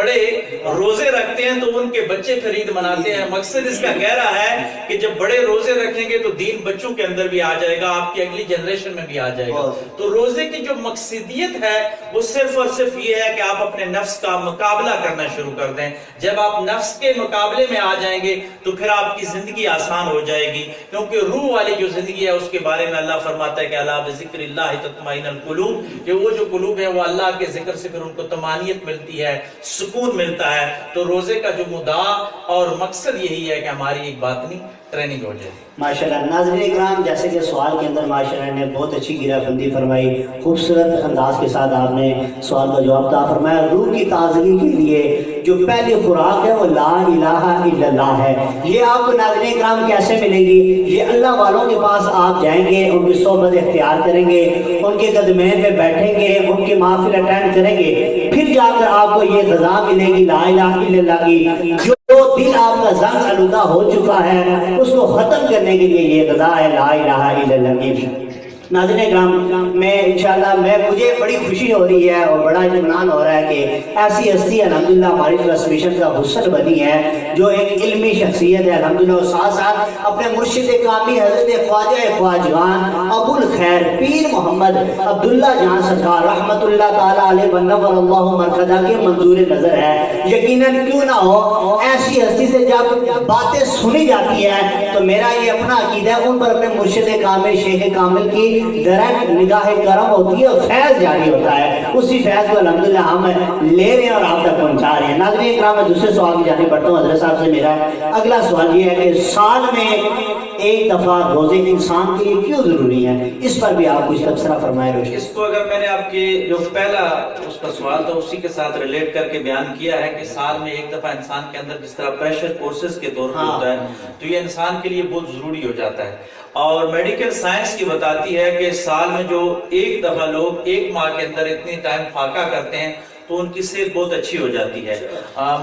بڑے روزے رکھتے ہیں تو ان کے بچے پھر عید مناتے ہیں۔ مقصد اس کا گہرا ہے کہ جب بڑے روزے رکھیں گے تو دین بچوں کے اندر بھی آ جائے گا، آپ کی اگلی جنریشن میں بھی آ جائے گا۔ تو روزے کی جو مقصدیت ہے وہ صرف اور صرف یہ ہے کہ آپ اپنے نفس کا مقابلہ کرنا شروع کر دیں۔ جب آپ نفس کے مقابلے میں آ جائیں گے تو پھر آپ کی زندگی آسان ہو جائے گی، کیونکہ روح والی جو زندگی ہے اس کے بارے میں اللہ فرماتا ہے کہ الا بذکر اللہ تطمئن القلوب، کہ وہ جو قلوب ہے وہ اللہ کے ذکر سے پھر ان کو طمانینت ملتی ہے، سکون ملتا ہے۔ تو روزے کا جو مدعا اور مقصد یہی ہے کہ ہماری ایک باطنی ٹریننگ ہو جائے۔ ماشاءاللہ ناظرین اکرام، جیسے کہ سوال کے اندر ماشاءاللہ نے بہت اچھی گرہ بندی فرمائی، خوبصورت انداز کے ساتھ آپ نے سوال کا جواب عطا فرمایا۔ روح کی تازگی کے لیے جو پہلی خوراک ہے وہ لا الہ الا اللہ ہے۔ یہ آپ کو ناظرین اکرام کیسے ملے گی؟ یہ اللہ والوں کے پاس آپ جائیں گے، ان کی صحبت اختیار کریں گے، ان کے قدمین میں بیٹھیں گے، ان کی محفل اٹینڈ کریں گے، پھر جا کر آپ کو یہ غذا ملے گی لا الہ الا اللہ کی۔ جو دل آپ کا زنگ آلودہ ہو چکا ہے اس کو ختم کرنے کے لیے یہ غذا ہے لا الہ الا اللہ کی۔ ناظرین اکرام، میں انشاءاللہ مجھے بڑی خوشی ہو رہی ہے اور بڑا اطمینان ہو رہا ہے کہ ایسی ہستی الحمدللہ ہماری ٹرانسمیشن کا حسن بنی ہے جو ایک علمی شخصیت ہے الحمدللہ، اور ساتھ ساتھ اپنے مرشد کامی حضرت خواجہ خواجگان ابو الخیر پیر محمد عبداللہ جان سرکار رحمت اللہ تعالیٰ علیہ ونور اللہ مرکزہ کے منظور نظر ہے۔ یقیناً کیوں نہ ہو، ایسی ہستی سے جب باتیں سنی جاتی ہے تو میرا یہ اپنا عقیدہ ہے ان پر اپنے مرشد کامل شیخ کامل کی ڈائریکٹ نگاہ کرم ہوتی ہے اور فیض جاری ہوتا ہے۔ اسی فیض کو الحمدللہ ہم لے رہے ہیں اور آپ تک پہنچا رہے ہیں۔ ناظرین اکرام، میں دوسرے سوال کی جانب بڑھتا ہوں حضرت صاحب سے۔ میرا اگلا سوال یہ ہے کہ سال میں ایک دفعہ روزے انسان کے لیے کیوں ضروری ہے؟ اس پر بھی آپ کچھ تبصرہ فرمائے روشن۔ اس کو اگر میں نے آپ کے جو پہلا اس کا سوال تھا اسی کے ساتھ ریلیٹ کر کے بیان کیا ہے کہ سال میں ایک دفعہ انسان کے اندر جس طرح پریشر کورسز کے طور پر ہوتا ہے تو یہ انسان کے لیے بہت ضروری ہو جاتا ہے۔ اور میڈیکل سائنس کی بتاتی ہے کہ سال میں جو ایک دفعہ لوگ ایک ماہ کے اندر اتنی ٹائم فاقہ کرتے ہیں تو ان کی صحت بہت اچھی ہو جاتی ہے۔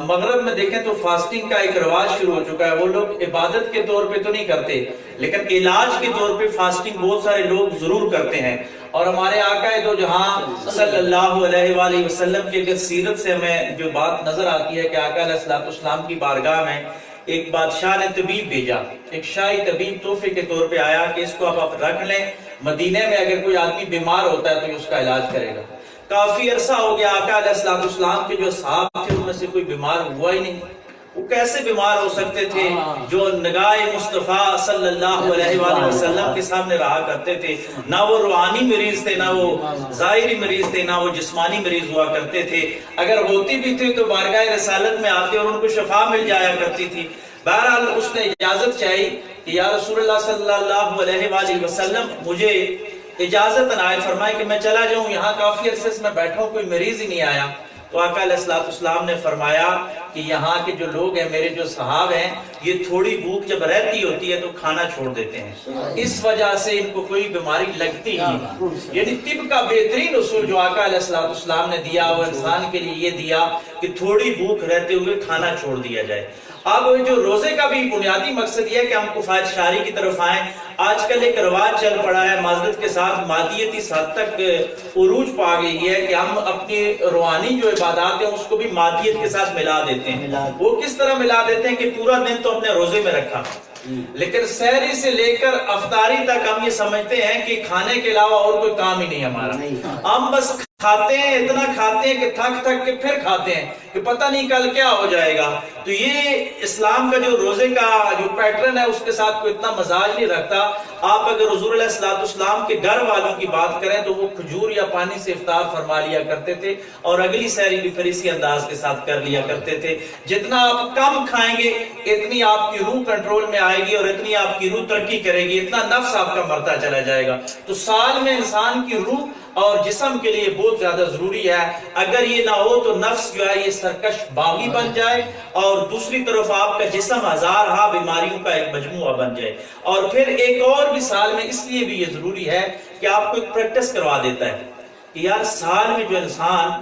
مغرب میں دیکھیں تو فاسٹنگ کا ایک رواج شروع ہو چکا ہے، وہ لوگ عبادت کے طور پہ تو نہیں کرتے لیکن علاج کے طور پہ فاسٹنگ بہت سارے لوگ ضرور کرتے ہیں۔ اور ہمارے آقا دو جہاں صلی اللہ علیہ وآلہ وسلم کی اگر سیرت سے ہمیں جو بات نظر آتی ہے کہ آقا علیہ السلام کی بارگاہ میں ایک بادشاہ نے طبیب بھیجا، ایک شاہی طبیب تحفے کے طور پہ آیا کہ اس کو آپ رکھ لیں، مدینے میں اگر کوئی آدمی بیمار ہوتا ہے تو اس کا علاج کرے گا۔ کافی عرصہ ہو گیا، آقا علیہ السلام کے جو صحابہ تھے ان میں سے کوئی بیمار ہوا ہی نہیں۔ وہ کیسے بیمار ہو سکتے تھے جو نگاہ مصطفیٰ صلی اللہ علیہ وآلہ وسلم کے سامنے رہا کرتے تھے؟ نہ وہ روحانی مریض تھے، نہ وہ ظاہری مریض تھے، نہ وہ جسمانی مریض ہوا کرتے تھے۔ اگر ہوتی بھی تھی تو بارگاہ رسالت میں آتے اور ان کو شفا مل جایا کرتی تھی۔ بہرحال اس نے اجازت چاہی کہ یا رسول اللہ صلی اللہ علیہ وآلہ وسلم مجھے اجازت عنایت فرمائے کہ میں چلا جاؤں، یہاں کافی عرصے سے میں بیٹھا ہوں، کوئی مریض ہی نہیں آیا۔ تو آقا علیہ السلام نے فرمایا کہ یہاں کے جو لوگ ہیں، میرے جو صحاب ہیں، یہ تھوڑی بھوک جب رہتی ہوتی ہے تو کھانا چھوڑ دیتے ہیں، اس وجہ سے ان کو کوئی بیماری لگتی نہیں۔ یعنی طب کا بہترین اصول جو آقا علیہ السلام نے دیا وہ انسان کے لیے یہ دیا کہ تھوڑی بھوک رہتے ہوئے کھانا چھوڑ دیا جائے۔ اب جو روزے کا بھی بنیادی مقصد یہ ہے کہ ہم کفایت شاری کی طرف آئیں۔ آج کل ایک رواج چل پڑا ہے معذرت کے ساتھ، مادیت اس حد تک عروج پا گئی ہے کہ ہم اپنی روحانی جو عبادات ہیں اس کو بھی مادیت کے ساتھ ملا دیتے ہیں۔ وہ کس طرح ملا دیتے ہیں کہ پورا دن تو اپنے روزے میں رکھا لیکن سحری سے لے کر افطاری تک ہم یہ سمجھتے ہیں کہ کھانے کے علاوہ اور کوئی کام ہی نہیں ہمارا، ہم بس کھاتے ہیں، اتنا کھاتے ہیں کہ تھک تھک کے پھر کھاتے ہیں کہ پتہ نہیں کل کیا ہو جائے گا۔ تو یہ اسلام کا جو روزے کا جو پیٹرن ہے اس کے ساتھ کوئی اتنا مزاج نہیں رکھتا۔ آپ اگر حضور علیہ السلام کے گھر والوں کی بات کریں تو وہ کھجور یا پانی سے افطار فرما لیا کرتے تھے اور اگلی سحری بھی پھر اسی انداز کے ساتھ کر لیا کرتے تھے۔ جتنا آپ کم کھائیں گے اتنی آپ کی روح کنٹرول میں آئے گی اور اتنی آپ کی روح ترقی کرے گی، اتنا نفس آپ کا مرتا چلا جائے گا۔ تو سال میں انسان کی روح اور جسم کے لیے بہت زیادہ ضروری ہے۔ اگر یہ نہ ہو تو نفس جو ہے یہ سرکش باغی بن جائے اور دوسری طرف آپ کا جسم ہزارہ بیماریوں کا ایک مجموعہ بن جائے۔ اور پھر ایک اور بھی سال میں اس لیے بھی یہ ضروری ہے کہ آپ کو ایک پریکٹس کروا دیتا ہے کہ یار سال میں جو انسان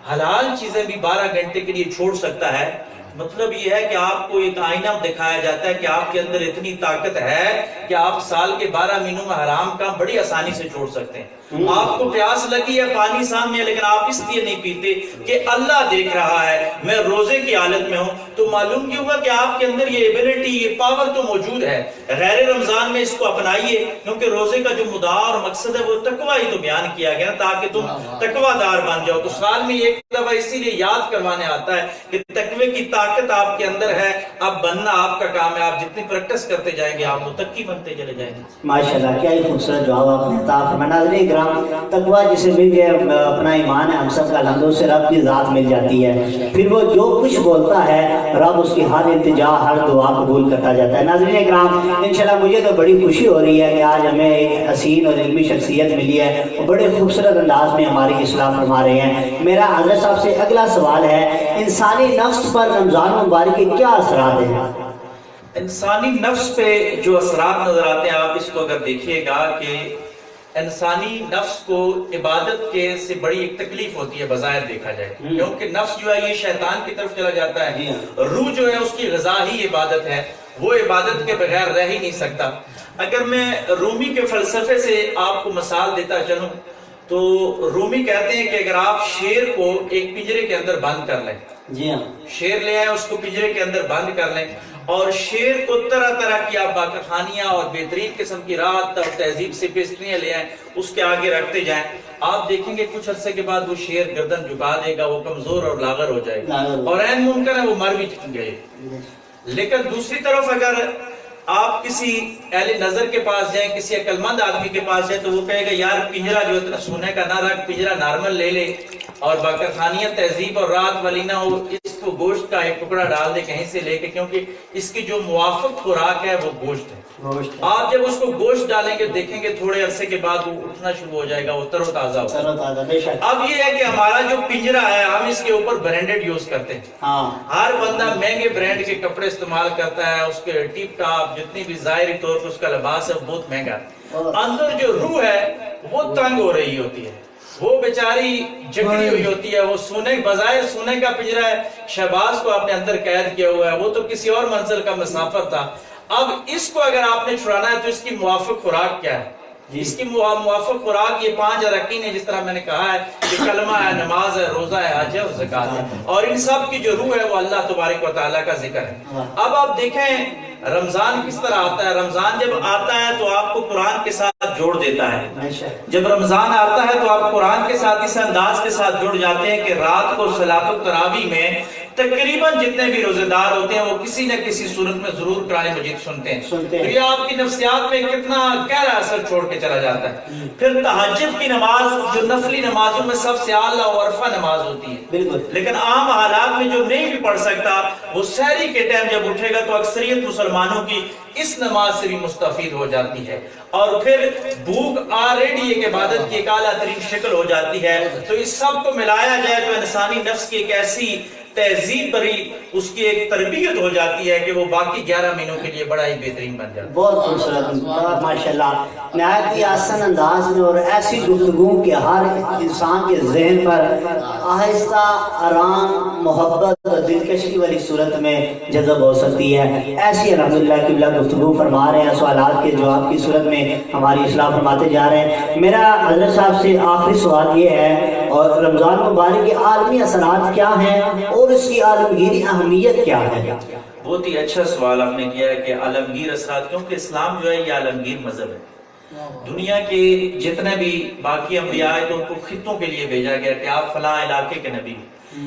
حلال چیزیں بھی 12 گھنٹے کے لیے چھوڑ سکتا ہے، مطلب یہ ہے کہ آپ کو ایک آئینہ دکھایا جاتا ہے کہ آپ کے اندر اتنی طاقت ہے کہ آپ سال کے 12 مہینوں میں حرام کام بڑی آسانی سے چھوڑ سکتے ہیں۔ آپ کو پیاس لگی ہے، پانی سامنے ہے، لیکن آپ اس لیے نہیں پیتے کہ اللہ دیکھ رہا ہے، میں روزے کی حالت میں ہوں، تو معلوم کیا ہوا کہ آپ کے اندر یہ ایبلٹی، یہ پاور تو موجود ہے۔ غیر رمضان میں اس کو اپنائیے، کیونکہ روزے کا جو مدعا اور مقصد ہے وہ تقوی ہی تو بیان کیا گیا تاکہ تم تقوی دار بن جاؤ۔ تو سال میں ایک دفعہ اسی لیے یاد کروانے آتا ہے کہ تقوی کی طاقت آپ کے اندر ہے، اب بننا آپ کا کام ہے، آپ جتنی پریکٹس کرتے جائیں گے آپ متقی بنتے چلے جائیں گے۔ ماشاءاللہ، کیا ہی خوبصورت جواب آپ نے عطا فرمایا۔ ناظرین کرام، تقویٰ جسے مل گیا اپنا ایمان ہے ہم سب کا، الحمد سے رب کی ذات مل جاتی ہے، پھر وہ جو کچھ بولتا ہے رب اس کی ہر التجا ہر دعا قبول کرتا جاتا ہے۔ ناظرین کرام، انشاءاللہ مجھے تو بڑی خوشی ہو رہی ہے کہ آج ہمیں ایک حسین اور علمی شخصیت ملی ہے، بڑے خوبصورت انداز میں ہماری اصلاح فرما رہے ہیں۔ میرا حضرت صاحب سے اگلا سوال ہے، انسانی نفس پر رمضان مبارک کے کیا اثرات ہیں؟ انسانی نفس پہ جو اثرات نظر آتے ہیں، آپ اس کو اگر دیکھیے گا کہ انسانی نفس کو عبادت کے سے بڑی ایک تکلیف ہوتی ہے بظاہر دیکھا جائے، کیونکہ نفس جو ہے یہ شیطان کی طرف چلا جاتا ہے، روح جو ہے اس کی غذا ہی عبادت ہے، وہ عبادت کے بغیر رہ ہی نہیں سکتا۔ اگر میں رومی کے فلسفے سے آپ کو مثال دیتا چلوں تو رومی کہتے ہیں کہ اگر آپ شیر کو ایک پنجرے کے اندر بند کر لیں، جی ہاں، شیر لے آئیں اس کو پنجرے کے اندر بند کر لیں، اور شیر کو طرح طرح کی آپ باقرخانیاں اور بہترین قسم کی رات اور تہذیب سے پیسٹریاں لے آئیں، اس کے آگے رکھتے جائیں، آپ دیکھیں گے کچھ عرصے کے بعد وہ شیر گردن جھکا دے گا، وہ کمزور اور لاغر ہو جائے گا، اور عین ممکن ہے وہ مر بھی گئے۔ لیکن دوسری طرف اگر آپ کسی اہل نظر کے پاس جائیں، کسی عقل مند آدمی کے پاس جائیں، تو وہ کہے گا یار پنجرا جو اتنا سونے کا نہ رکھ، پنجرا نارمل لے لے، اور باقرخانیاں تہذیب اور رات والی نہ ہو، اس کو گوشت کا ایک ٹکڑا ڈال دے کہیں سے لے کے، کیونکہ اس کی جو موافق خوراک ہے وہ گوشت ہے۔ آپ جب اس کو گوشت ڈالیں گے دیکھیں گے تھوڑے عرصے کے بعد وہ اٹھنا شروع ہو جائے گا، وہ تر و تازہ ہوگا۔ اب یہ ہے کہ ہمارا جو پنجرا ہے ہم اس کے اوپر برانڈڈ یوز کرتے ہیں، ہر بندہ مہنگے برانڈ کے کپڑے استعمال کرتا ہے، اس کے ٹیپ ٹاپ جتنی بھی ظاہری طور پر اس کا لباس ہے بہت مہنگا، اندر جو روح ہے وہ تنگ ہو رہی ہوتی ہے، وہ بیچاری جکڑی ہوئی ہوتی ہے، وہ سونے بظاہر سونے کا پنجرا ہے، شہباز کو آپ نے اندر قید کیا ہوا ہے، وہ تو کسی اور منزل کا مسافر تھا۔ اب اس کو اگر آپ نے چھڑانا ہے تو اس کی موافق خوراک کیا ہے؟ اس کی موافق خوراک یہ 5 ارکین ہے، جس طرح میں نے کہا ہے کہ کلمہ ہے، نماز ہے، روزہ ہے، حج ہے اور زکوٰۃ ہے، اور ان سب کی جو روح ہے وہ اللہ تبارک و تعالیٰ کا ذکر ہے۔ اب آپ دیکھیں رمضان کس طرح آتا ہے، رمضان جب آتا ہے تو آپ کو قرآن کے ساتھ جوڑ دیتا ہے، جب رمضان آتا ہے تو آپ قرآن کے ساتھ اس انداز کے ساتھ جڑ جاتے ہیں کہ رات کو صلاۃ التراویح میں تقریباً جتنے بھی روزے دار ہوتے ہیں وہ کسی نہ کسی صورت میں ضرور قرآن مجید سنتے ہیں، تو یہ آپ کی نفسیات میں کتنا گہرا اثر چھوڑ کے چلا جاتا ہے۔ پھر تہجد کی نماز جو نفلی نمازوں میں سب سے اعلیٰ و عرفہ نماز ہوتی ہے، لیکن عام حالات میں جو نہیں بھی پڑھ سکتا وہ سحری کے ٹائم جب اٹھے گا تو اکثریت مسلمانوں کی اس نماز سے بھی مستفید ہو جاتی ہے، اور پھر بھوک آلریڈی ایک عبادت کی ایک اعلیٰ ترین شکل ہو جاتی ہے۔ تو اس سب کو ملایا جائے تو انسانی نفس کی ایک ایسی تہذیب بری اس کی ایک تربیت ہو جاتی ہے کہ وہ باقی 11 مہینوں کے لیے بڑا ہی بہترین بن جاتا ہے۔ بہت خوبصورت، ماشاءاللہ، نہایت ہی آسان انداز میں اور ایسی گفتگو کہ ہر انسان کے ذہن پر آہستہ آرام محبت اور دلکشی والی صورت میں جذب ہو سکتی ہے۔ ایسی الحمدللہ قبلہ گفتگو فرما رہے ہیں، سوالات کے جواب کی صورت میں ہماری اصلاح فرماتے جا رہے ہیں۔ میرا حضرت صاحب سے آخری سوال یہ ہے، اور رمضان مبارک کے عالمی اثرات کیا ہیں اور اس کی عالمگیری اہمیت کیا ہے؟ بہت ہی اچھا سوال آپ نے کیا ہے کہ عالمگیر اثرات، کیونکہ اسلام جو ہے یہ عالمگیر مذہب ہے۔ دنیا کے جتنے بھی باقی انبیاء ہیں تو ان کو خطوں کے لیے بھیجا گیا کہ آپ فلاں علاقے کے نبی،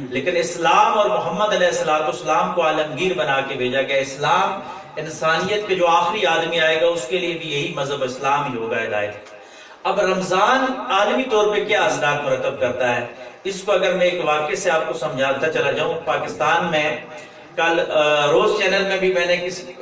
لیکن اسلام اور محمد علیہ السلام کو عالمگیر بنا کے بھیجا گیا۔ اسلام انسانیت کے جو آخری آدمی آئے گا اس کے لیے بھی یہی مذہب اسلام ہی ہوگا ہدایت۔ اب رمضان عالمی طور پہ کیا اثرات مرتب کرتا ہے، اس کو اگر میں ایک واقعے سے آپ کو سمجھاتا چلا جاؤں، پاکستان میں کل روز چینل میں بھی میں نے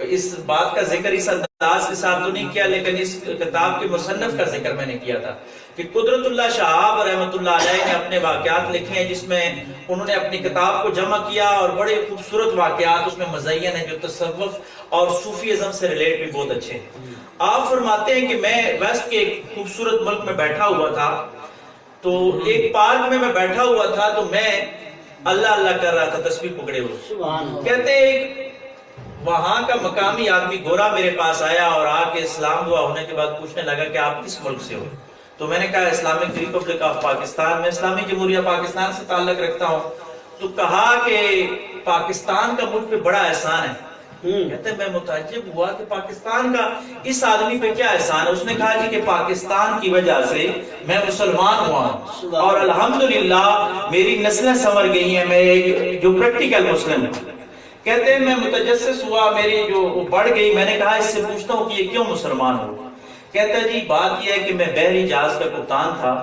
اس بات کا ذکر اس انداز کے ساتھ تو نہیں کیا، لیکن اس کتاب کے مصنف کا ذکر میں نے کیا تھا کہ قدرت اللہ شہاب رحمۃ اللہ علیہ نے اپنے واقعات لکھے ہیں، جس میں انہوں نے اپنی کتاب کو جمع کیا اور بڑے خوبصورت واقعات اس میں مزین ہیں جو تصوف اور صوفیزم سے ریلیٹ بھی بہت اچھے ہیں۔ آپ فرماتے ہیں کہ میں ویسٹ کے ایک خوبصورت ملک میں بیٹھا ہوا تھا، تو ایک پارک میں بیٹھا ہوا تھا تو میں اللہ اللہ کر رہا تھا تسبیح پکڑے ہوئے. کہتے ایک وہاں کا مقامی آدمی گورا میرے پاس آیا اور آ کے اسلام دعا ہونے کے بعد پوچھنے لگا کہ آپ کس ملک سے ہو؟ تو میں نے کہا اسلامک ریپبلک آف پاکستان، میں اسلامی جمہوریہ پاکستان سے تعلق رکھتا ہوں. تو کہا کہ پاکستان کا مجھ پہ بڑا احسان ہے. کہتے میں متعجب ہوا کہ پاکستان کا اس آدمی پہ کیا احسان ہے؟ اس نے کہا جی کہ پاکستان کی وجہ سے میں مسلمان ہوا ہوں اور الحمدللہ میری نسلیں سنور گئی ہیں، میں ایک جو پریکٹیکل مسلم ہوں. کہتے ہیں میں متجسس ہوا، میری جو بڑھ گئی. میں نے کہا اس سے پوچھتا ہوں کہ یہ کیوں مسلمان ہو؟ کہتا ہے جی بات یہ ہے کہ میں بحری جہاز کا کپتان تھا.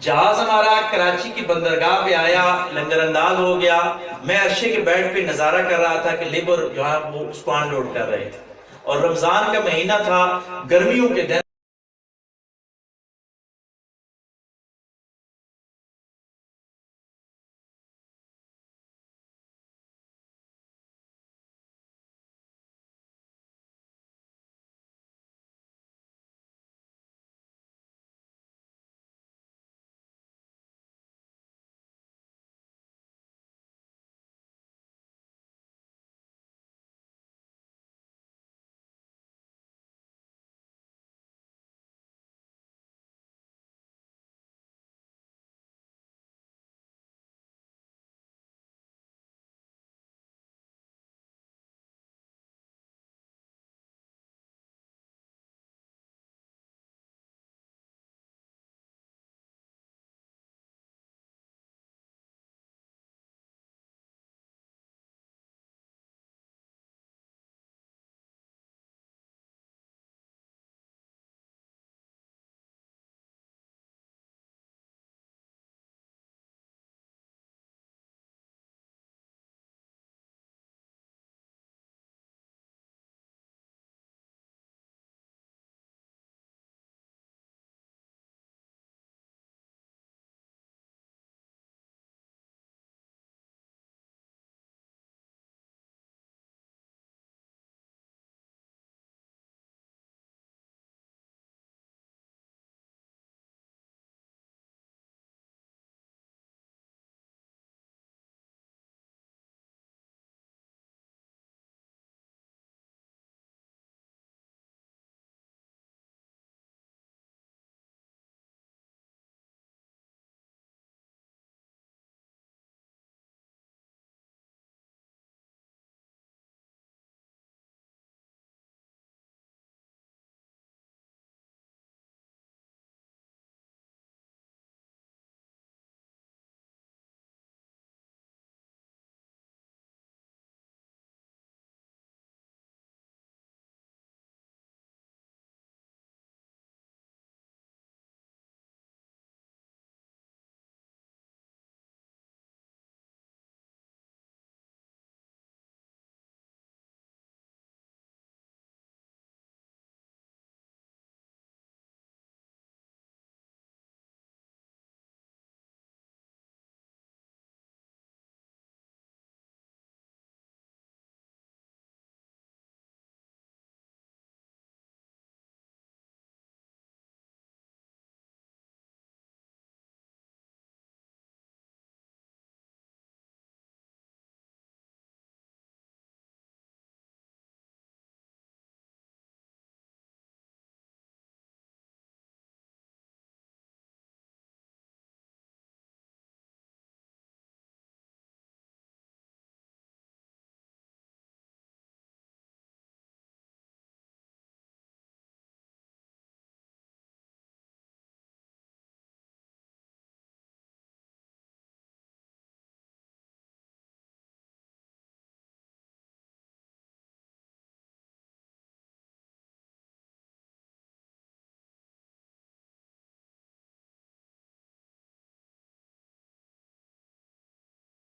جہاز ہمارا کراچی کی بندرگاہ پہ آیا، لنگر انداز ہو گیا. میں عرشے کے بیڈ پہ نظارہ کر رہا تھا کہ لیبر جو ہے وہ اس کو ان لوڈ کر رہے تھے اور رمضان کا مہینہ تھا، گرمیوں کے دن